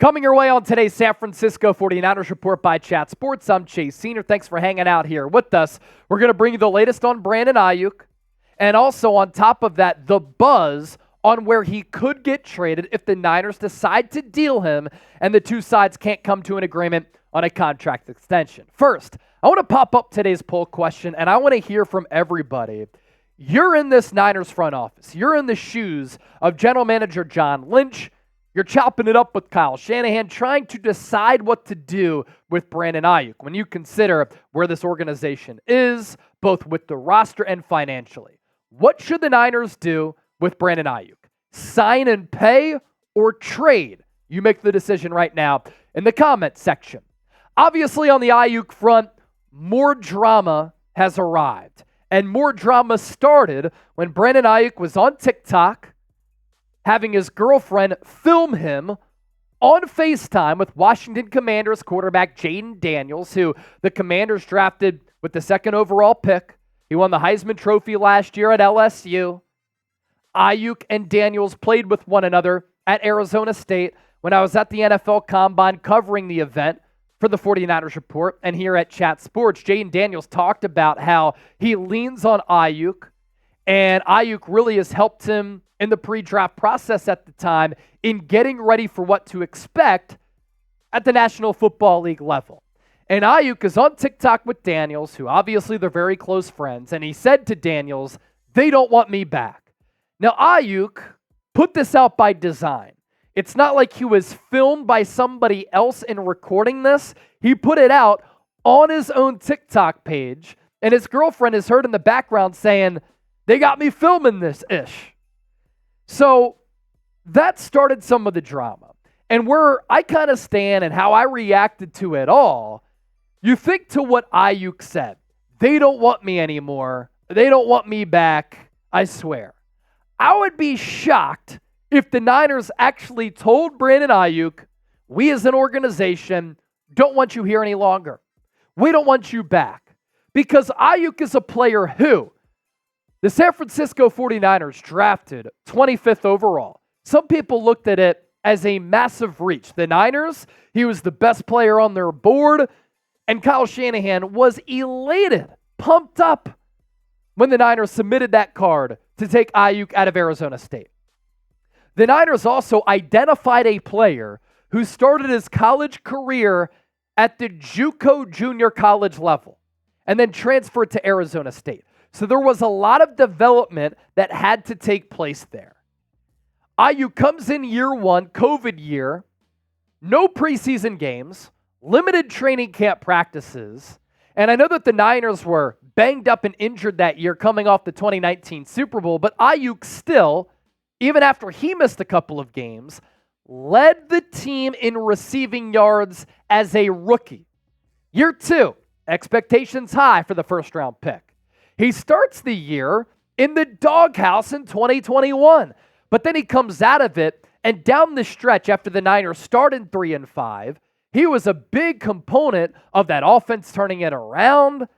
Coming your way on today's San Francisco 49ers Report by Chat Sports, I'm Chase Senior. Thanks for hanging out here with us. We're going to bring you the latest on Brandon Aiyuk, and also on top of that, the buzz on where he could get traded if the Niners decide to deal him and the two sides can't come to an agreement on a contract extension. First, I want to pop up today's poll question, and I want to hear from everybody. You're in this Niners front office. You're in the shoes of General Manager John Lynch. You're chopping it up with Kyle Shanahan, trying to decide what to do with Brandon Aiyuk when you consider where this organization is, both with the roster and financially. What should the Niners do with Brandon Aiyuk? Sign and pay or trade? You make the decision right now in the comment section. Obviously, on the Aiyuk front, more drama has arrived. And more drama started when Brandon Aiyuk was on TikTok having his girlfriend film him on FaceTime with Washington Commanders quarterback Jayden Daniels, who the Commanders drafted with the second overall pick. He won the Heisman Trophy last year at LSU. Aiyuk and Daniels played with one another at Arizona State when I was at the NFL Combine covering the event for the 49ers Report. And here at Chat Sports, Jayden Daniels talked about how he leans on Aiyuk, and Aiyuk really has helped him in the pre-draft process at the time in getting ready for what to expect at the National Football League level. And Aiyuk is on TikTok with Daniels, who obviously they're very close friends, and he said to Daniels, "They don't want me back." Now, Aiyuk put this out by design. It's not like he was filmed by somebody else in recording this. He put it out on his own TikTok page, and his girlfriend is heard in the background saying, "They got me filming this-ish." So that started some of the drama. And where I kind of stand and how I reacted to it all, you think to what Aiyuk said. They don't want me anymore. They don't want me back, I swear. I would be shocked if the Niners actually told Brandon Aiyuk, "We as an organization don't want you here any longer. We don't want you back." Because Aiyuk is a player who the San Francisco 49ers drafted 25th overall. Some people looked at it as a massive reach. The Niners, he was the best player on their board, and Kyle Shanahan was elated, pumped up when the Niners submitted that card to take Aiyuk out of Arizona State. The Niners also identified a player who started his college career at the JUCO junior college level and then transferred to Arizona State. So there was a lot of development that had to take place there. Aiyuk comes in year one, COVID year, no preseason games, limited training camp practices, and I know that the Niners were banged up and injured that year coming off the 2019 Super Bowl, but Aiyuk still, even after he missed a couple of games, led the team in receiving yards as a rookie. Year two, expectations high for the first-round pick. He starts the year in the doghouse in 2021, but then he comes out of it, and down the stretch after the Niners started 3-5, he was a big component of that offense turning it around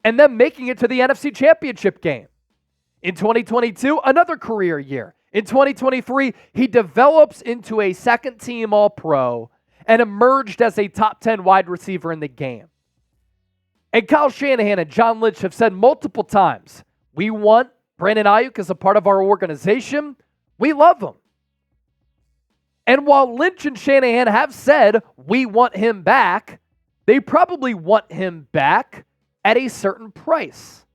and then making it to the NFC Championship game. In 2022, another career year. In 2023, he develops into a second-team All-Pro and emerged as a top 10 wide receiver in the game. And Kyle Shanahan and John Lynch have said multiple times, we want Brandon Aiyuk as a part of our organization. We love him. And while Lynch and Shanahan have said we want him back, they probably want him back at a certain price.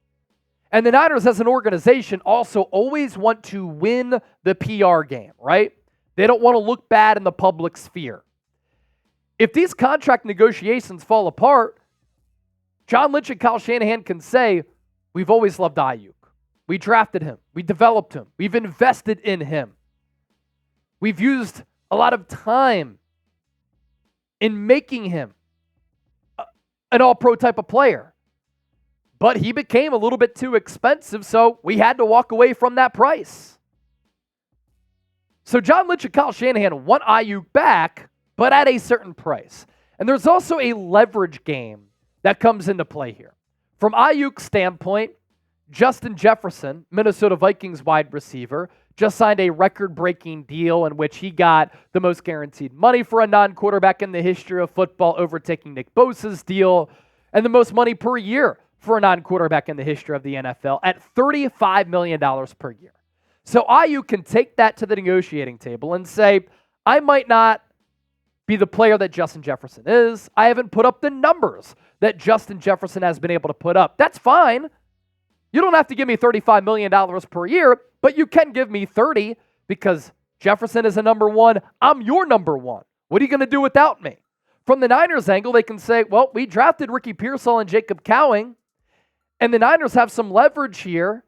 And the Niners as an organization also always want to win the PR game, right? They don't want to look bad in the public sphere. If these contract negotiations fall apart, John Lynch and Kyle Shanahan can say, we've always loved Aiyuk. We drafted him. We developed him. We've invested in him. We've used a lot of time in making him an all-pro type of player. But he became a little bit too expensive, so we had to walk away from that price. So John Lynch and Kyle Shanahan want Aiyuk back, but at a certain price. And there's also a leverage game that comes into play here. From Aiyuk's standpoint, Justin Jefferson, Minnesota Vikings wide receiver, just signed a record-breaking deal in which he got the most guaranteed money for a non-quarterback in the history of football, overtaking Nick Bosa's deal, and the most money per year for a non-quarterback in the history of the NFL at $35 million per year. So Aiyuk can take that to the negotiating table and say, I might not be the player that Justin Jefferson is. I haven't put up the numbers that Justin Jefferson has been able to put up. That's fine. You don't have to give me $35 million per year, but you can give me 30 because Jefferson is a number one. I'm your number one. What are you going to do without me? From the Niners' angle, they can say, well, we drafted Ricky Pearsall and Jacob Cowing, and the Niners have some leverage here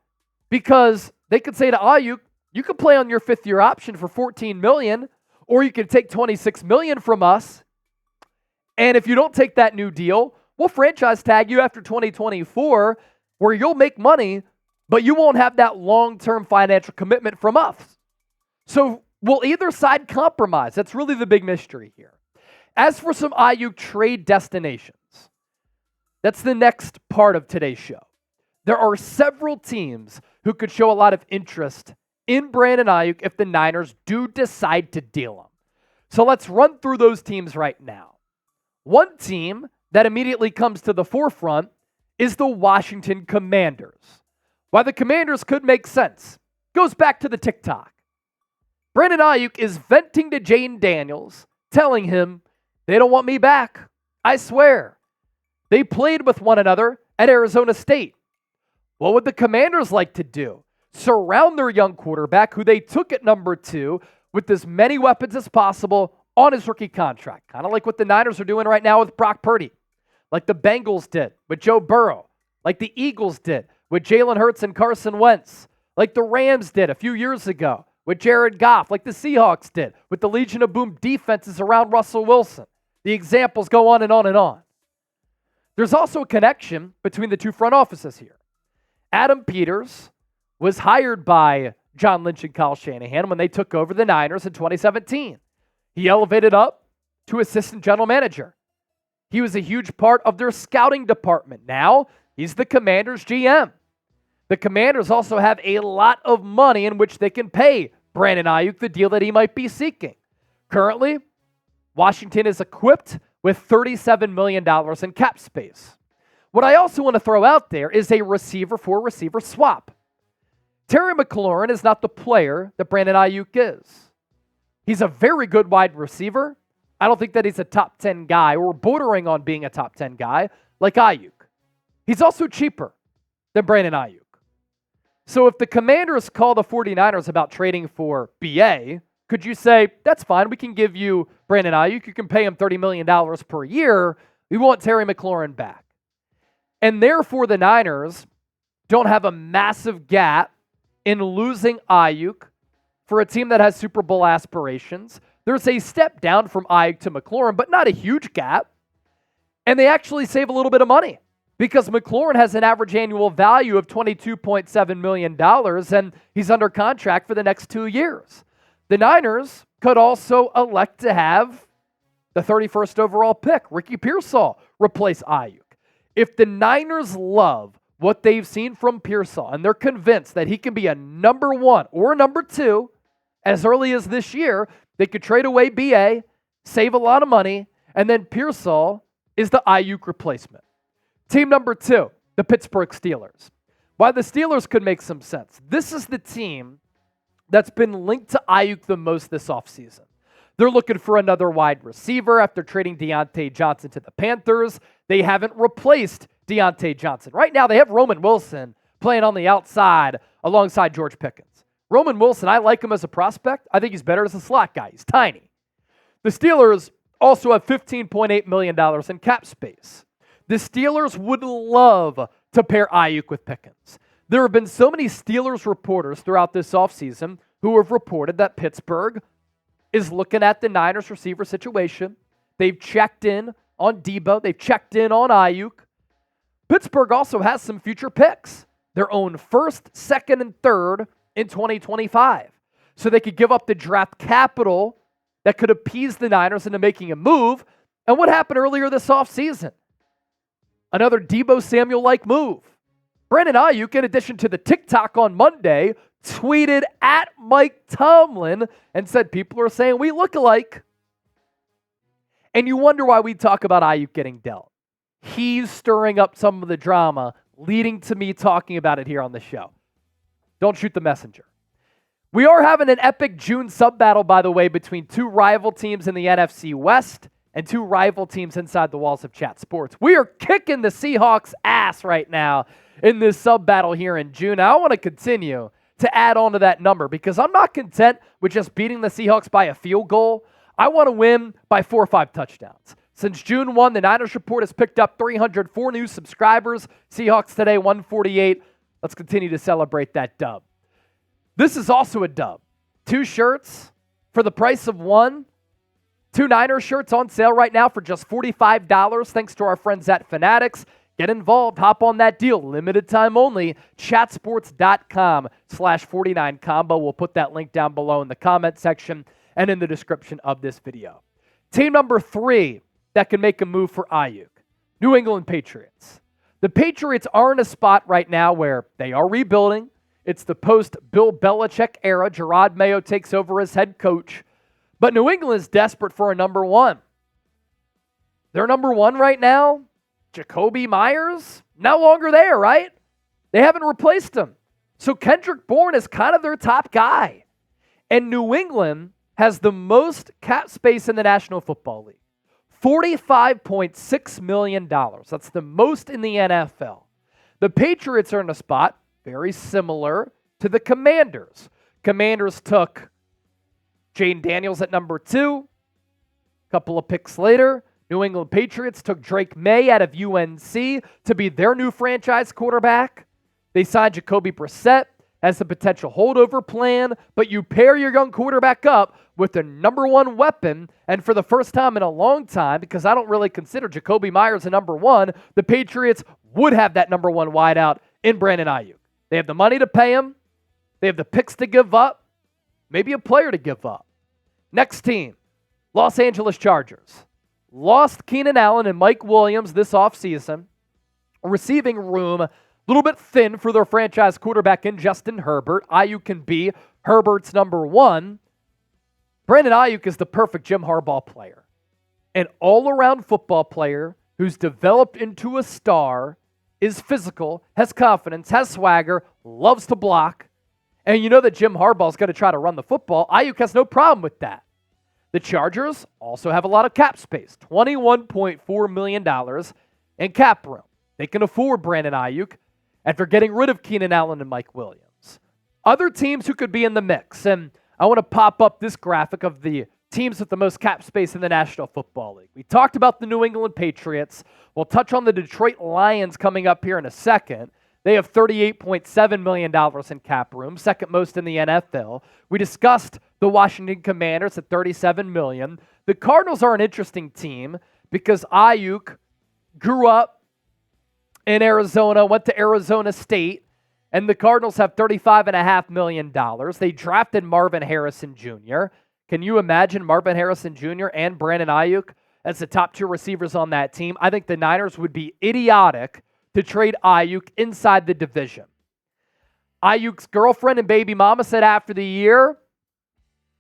because they could say to Aiyuk, you could play on your fifth-year option for $14 million, or you could take $26 million from us, and if you don't take that new deal, we'll franchise tag you after 2024 where you'll make money, but you won't have that long-term financial commitment from us. So will either side compromise? That's really the big mystery here. As for some Aiyuk trade destinations, that's the next part of today's show. There are several teams who could show a lot of interest in Brandon Aiyuk if the Niners do decide to deal him. So let's run through those teams right now. One team that immediately comes to the forefront is the Washington Commanders. Why the Commanders could make sense goes back to the TikTok. Brandon Aiyuk is venting to Jayden Daniels, telling him, they don't want me back. I swear. They played with one another at Arizona State. What would the Commanders like to do? Surround their young quarterback, who they took at number 2, with as many weapons as possible on his rookie contract. Kind of like what the Niners are doing right now with Brock Purdy. Like the Bengals did with Joe Burrow. Like the Eagles did with Jalen Hurts and Carson Wentz. Like the Rams did a few years ago with Jared Goff. Like the Seahawks did with the Legion of Boom defenses around Russell Wilson. The examples go on and on and on. There's also a connection between the two front offices here. Adam Peters was hired by John Lynch and Kyle Shanahan when they took over the Niners in 2017. He elevated up to assistant general manager. He was a huge part of their scouting department. Now, he's the Commanders' GM. The Commanders also have a lot of money in which they can pay Brandon Aiyuk the deal that he might be seeking. Currently, Washington is equipped with $37 million in cap space. What I also want to throw out there is a receiver-for-receiver swap. Terry McLaurin is not the player that Brandon Aiyuk is. He's a very good wide receiver. I don't think that he's a top 10 guy or bordering on being a top 10 guy like Aiyuk. He's also cheaper than Brandon Aiyuk. So if the Commanders call the 49ers about trading for BA, could you say, that's fine, we can give you Brandon Aiyuk, you can pay him $30 million per year, we want Terry McLaurin back. And therefore the Niners don't have a massive gap in losing Aiyuk for a team that has Super Bowl aspirations. There's a step down from Aiyuk to McLaurin, but not a huge gap. And they actually save a little bit of money because McLaurin has an average annual value of $22.7 million, and he's under contract for the next 2 years. The Niners could also elect to have the 31st overall pick, Ricky Pearsall, replace Aiyuk. If the Niners love what they've seen from Pearsall and they're convinced that he can be a number 1 or a number 2 as early as this year, they could trade away BA, save a lot of money, and then Pearsall is the Aiyuk replacement. Team number 2, the Pittsburgh Steelers. Why the Steelers could make some sense. This is the team that's been linked to Aiyuk the most this offseason. They're looking for another wide receiver after trading Deontay Johnson to the Panthers. They haven't replaced Deontay Johnson. Right now, they have Roman Wilson playing on the outside alongside George Pickens. Roman Wilson, I like him as a prospect. I think he's better as a slot guy. He's tiny. The Steelers also have $15.8 million in cap space. The Steelers would love to pair Aiyuk with Pickens. There have been so many Steelers reporters throughout this offseason who have reported that Pittsburgh is looking at the Niners receiver situation. They've checked in on Debo. They've checked in on Aiyuk. Pittsburgh also has some future picks. Their own first, second, and third in 2025. So they could give up the draft capital that could appease the Niners into making a move. And what happened earlier this offseason? Another Debo Samuel-like move. Brandon Aiyuk, in addition to the TikTok on Monday, tweeted at Mike Tomlin and said, people are saying we look alike. And you wonder why we talk about Aiyuk getting dealt. He's stirring up some of the drama, leading to me talking about it here on the show. Don't shoot the messenger. We are having an epic June sub-battle, by the way, between two rival teams in the NFC West and two rival teams inside the walls of Chat Sports. We are kicking the Seahawks' ass right now in this sub-battle here in June. I want to continue to add on to that number because I'm not content with just beating the Seahawks by a field goal. I want to win by 4 or 5 touchdowns. Since June 1, the Niners Report has picked up 304 new subscribers. Seahawks today, 148. Let's continue to celebrate that dub. This is also a dub. 2 shirts for the price of 1. 2 Niners shirts on sale right now for just $45, thanks to our friends at Fanatics. Get involved. Hop on that deal. Limited time only. Chatsports.com/49combo. We'll put that link down below in the comment section and in the description of this video. Team number 3 that can make a move for Aiyuk. New England Patriots. The Patriots are in a spot right now where they are rebuilding. It's the post-Bill Belichick era. Gerard Mayo takes over as head coach. But New England is desperate for a number 1. Their number 1 right now, Jacoby Myers, no longer there, right? They haven't replaced him. So Kendrick Bourne is kind of their top guy. And New England has the most cap space in the National Football League. $45.6 million. That's the most in the NFL. The Patriots are in a spot very similar to the Commanders. Commanders took Jayden Daniels at number 2. A couple of picks later, New England Patriots took Drake May out of UNC to be their new franchise quarterback. They signed Jacoby Brissett as a potential holdover plan, but you pair your young quarterback up with the number 1 weapon, and for the first time in a long time, because I don't really consider Jacoby Myers a number 1, the Patriots would have that number 1 wideout in Brandon Aiyuk. They have the money to pay him. They have the picks to give up. Maybe a player to give up. Next team, Los Angeles Chargers. Lost Keenan Allen and Mike Williams this offseason. Receiving room a little bit thin for their franchise quarterback in Justin Herbert. Aiyuk can be Herbert's number 1. Brandon Aiyuk is the perfect Jim Harbaugh player. An all-around football player who's developed into a star, is physical, has confidence, has swagger, loves to block. And you know that Jim Harbaugh's going to try to run the football. Aiyuk has no problem with that. The Chargers also have a lot of cap space, $21.4 million in cap room. They can afford Brandon Aiyuk after getting rid of Keenan Allen and Mike Williams. Other teams who could be in the mix, and I want to pop up this graphic of the teams with the most cap space in the National Football League. We talked about the New England Patriots. We'll touch on the Detroit Lions coming up here in a second. They have $38.7 million in cap room, second most in the NFL. We discussed the Washington Commanders at $37 million. The Cardinals are an interesting team because Aiyuk grew up in Arizona, went to Arizona State, and the Cardinals have $35.5 million. They drafted Marvin Harrison Jr. Can you imagine Marvin Harrison Jr. and Brandon Aiyuk as the top 2 receivers on that team? I think the Niners would be idiotic to trade Aiyuk inside the division. Aiyuk's girlfriend and baby mama said after the year,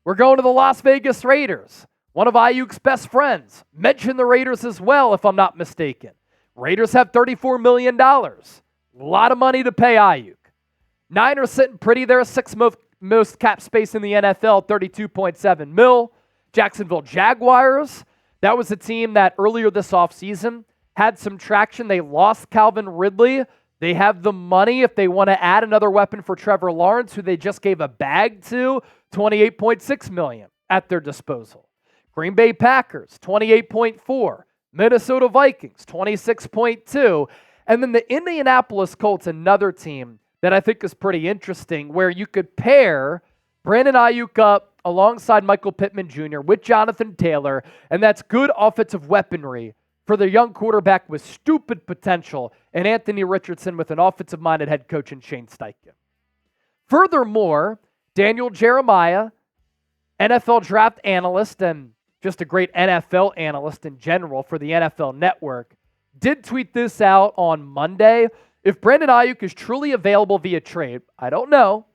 we're going to the Las Vegas Raiders. One of Aiyuk's best friends mentioned the Raiders as well, if I'm not mistaken. Raiders have $34 million. A lot of money to pay Aiyuk. Niners sitting pretty there, 6th most cap space in the NFL, $32.7 million. Jacksonville Jaguars, that was a team that earlier this offseason had some traction. They lost Calvin Ridley. They have the money if they want to add another weapon for Trevor Lawrence, who they just gave a bag to, $28.6 million at their disposal. Green Bay Packers, $28.4 million. Minnesota Vikings, $26.2 million. And then the Indianapolis Colts, another team that I think is pretty interesting, where you could pair Brandon Aiyuk up alongside Michael Pittman Jr. with Jonathan Taylor, and that's good offensive weaponry for the young quarterback with stupid potential and Anthony Richardson with an offensive-minded head coach in Shane Steichen. Furthermore, Daniel Jeremiah, NFL draft analyst and just a great NFL analyst in general for the NFL Network, did tweet this out on Monday. If Brandon Aiyuk is truly available via trade, I don't know.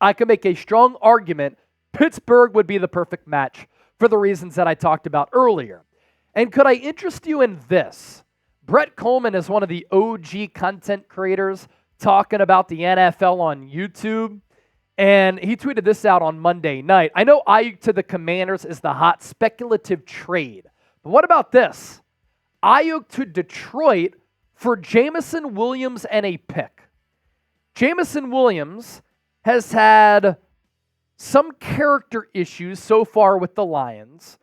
I can make a strong argument Pittsburgh would be the perfect match for the reasons that I talked about earlier. And could I interest you in this? Brett Coleman is one of the OG content creators talking about the NFL on YouTube, and he tweeted this out on Monday night. I know Aiyuk to the Commanders is the hot speculative trade, but what about this? Aiyuk to Detroit for Jameson Williams and a pick. Jameson Williams has had some character issues so far with the Lions,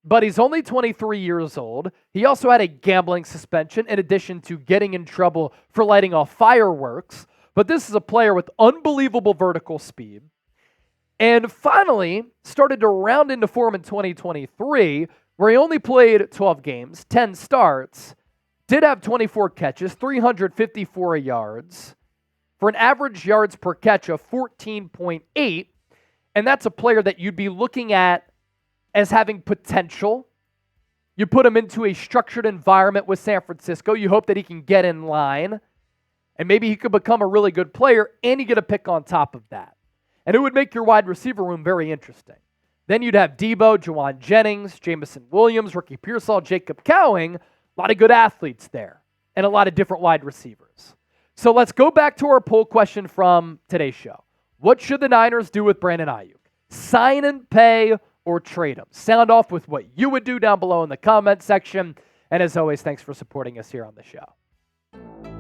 but he's only 23 years old. He also had a gambling suspension in addition to getting in trouble for lighting off fireworks. But this is a player with unbelievable vertical speed. And finally, started to round into form in 2023, where he only played 12 games, 10 starts, did have 24 catches, 354 yards, for an average yards per catch of 14.8. And that's a player that you'd be looking at as having potential. You put him into a structured environment with San Francisco. You hope that he can get in line, and maybe he could become a really good player, and you get a pick on top of that. And it would make your wide receiver room very interesting. Then you'd have Debo, Juwan Jennings, Jameson Williams, Ricky Pearsall, Jacob Cowing. A lot of good athletes there, and a lot of different wide receivers. So let's go back to our poll question from today's show. What should the Niners do with Brandon Aiyuk? Sign and pay or trade him? Sound off with what you would do down below in the comment section. And as always, thanks for supporting us here on the show.